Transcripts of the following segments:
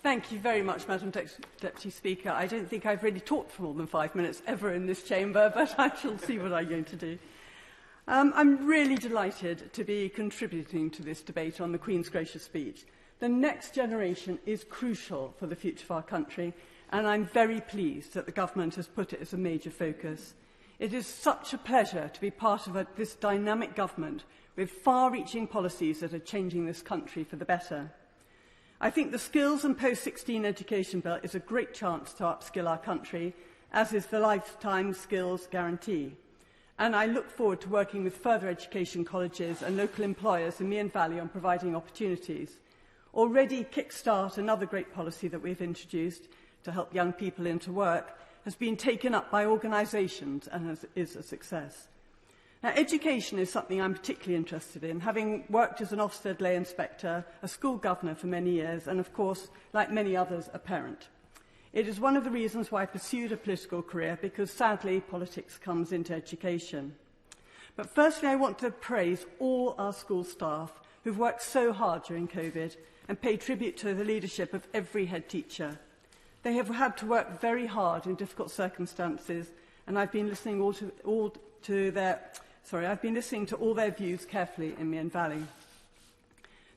Thank you very much, Madam Deputy Speaker. I don't think I've really talked for more than 5 minutes ever in this chamber, but I shall see what I'm going to do. I'm really delighted to be contributing to this debate on the Queen's gracious speech. The next generation is crucial for the future of our country, and I'm very pleased that the Government has put it as a major focus. It is such a pleasure to be part of this dynamic government with far-reaching policies that are changing this country for the better. I think the Skills and Post-16 Education Bill is a great chance to upskill our country, as is the Lifetime Skills Guarantee. And I look forward to working with further education colleges and local employers in Mearn Valley on providing opportunities. Already, Kickstart, another great policy that we've introduced to help young people into work, has been taken up by organisations and is a success. Now, education is something I'm particularly interested in, having worked as an Ofsted lay inspector, a school governor for many years, and of course, like many others, a parent. It is one of the reasons why I pursued a political career, because sadly, politics comes into education. But firstly, I want to praise all our school staff who've worked so hard during COVID and pay tribute to the leadership of every head teacher. They have had to work very hard in difficult circumstances, and I've been listening I've been listening to all their views carefully in Mearn Valley.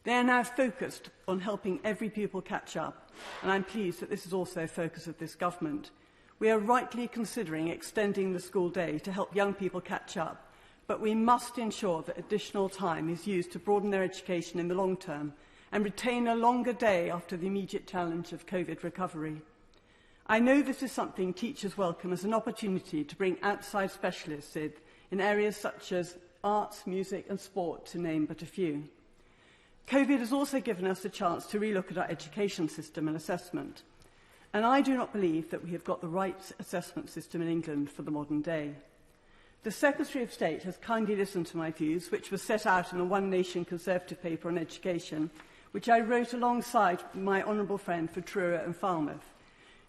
They are now focused on helping every pupil catch up, and I'm pleased that this is also a focus of this government. We are rightly considering extending the school day to help young people catch up, but we must ensure that additional time is used to broaden their education in the long term and retain a longer day after the immediate challenge of COVID recovery. I know this is something teachers welcome as an opportunity to bring outside specialists in areas such as arts, music and sport, to name but a few. COVID has also given us a chance to relook at our education system and assessment. And I do not believe that we have got the right assessment system in England for the modern day. The Secretary of State has kindly listened to my views, which were set out in the One Nation Conservative paper on education, which I wrote alongside my honourable friend for Truro and Falmouth,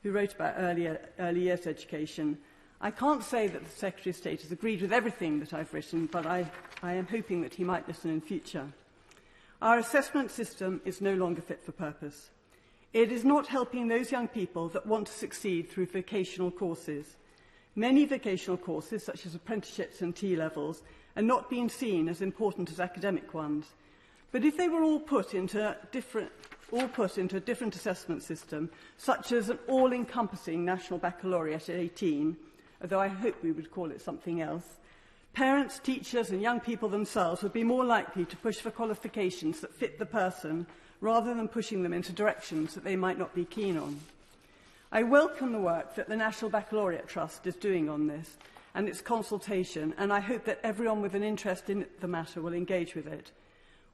who wrote about early years education. I can't say that the Secretary of State has agreed with everything that I've written, but I am hoping that he might listen in future. Our assessment system is no longer fit for purpose. It is not helping those young people that want to succeed through vocational courses. Many vocational courses, such as apprenticeships and T-levels, are not being seen as important as academic ones. But if they were all put into a different assessment system, such as an all-encompassing national baccalaureate at 18, although I hope we would call it something else, parents, teachers and young people themselves would be more likely to push for qualifications that fit the person rather than pushing them into directions that they might not be keen on. I welcome the work that the National Baccalaureate Trust is doing on this and its consultation, and I hope that everyone with an interest in the matter will engage with it.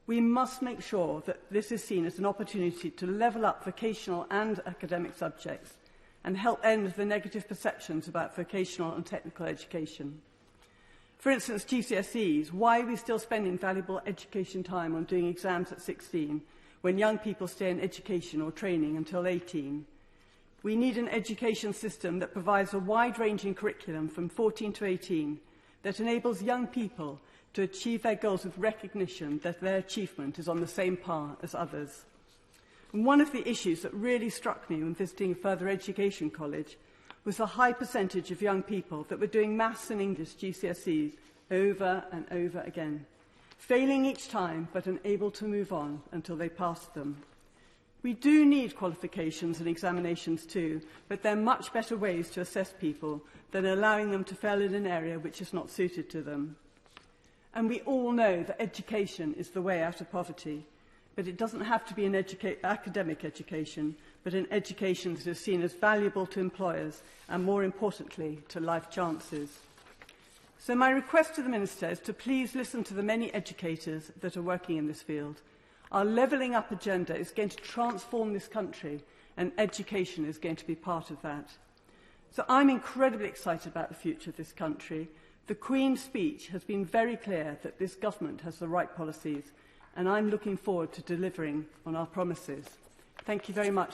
We must make sure that this is seen as an opportunity to level up vocational and academic subjects and help end the negative perceptions about vocational and technical education. For instance, GCSEs, why are we still spending valuable education time on doing exams at 16 when young people stay in education or training until 18? We need an education system that provides a wide-ranging curriculum from 14 to 18 that enables young people to achieve their goals with recognition that their achievement is on the same par as others. And one of the issues that really struck me when visiting a further education college was the high percentage of young people that were doing maths and English GCSEs over and over again, failing each time but unable to move on until they passed them. We do need qualifications and examinations too, but there are much better ways to assess people than allowing them to fail in an area which is not suited to them. And we all know that education is the way out of poverty, but it doesn't have to be an academic education, but an education that is seen as valuable to employers and, more importantly, to life chances. So my request to the Minister is to please listen to the many educators that are working in this field. Our levelling up agenda is going to transform this country, and education is going to be part of that. So I'm incredibly excited about the future of this country. The Queen's speech has been very clear that this government has the right policies, and I'm looking forward to delivering on our promises. Thank you very much.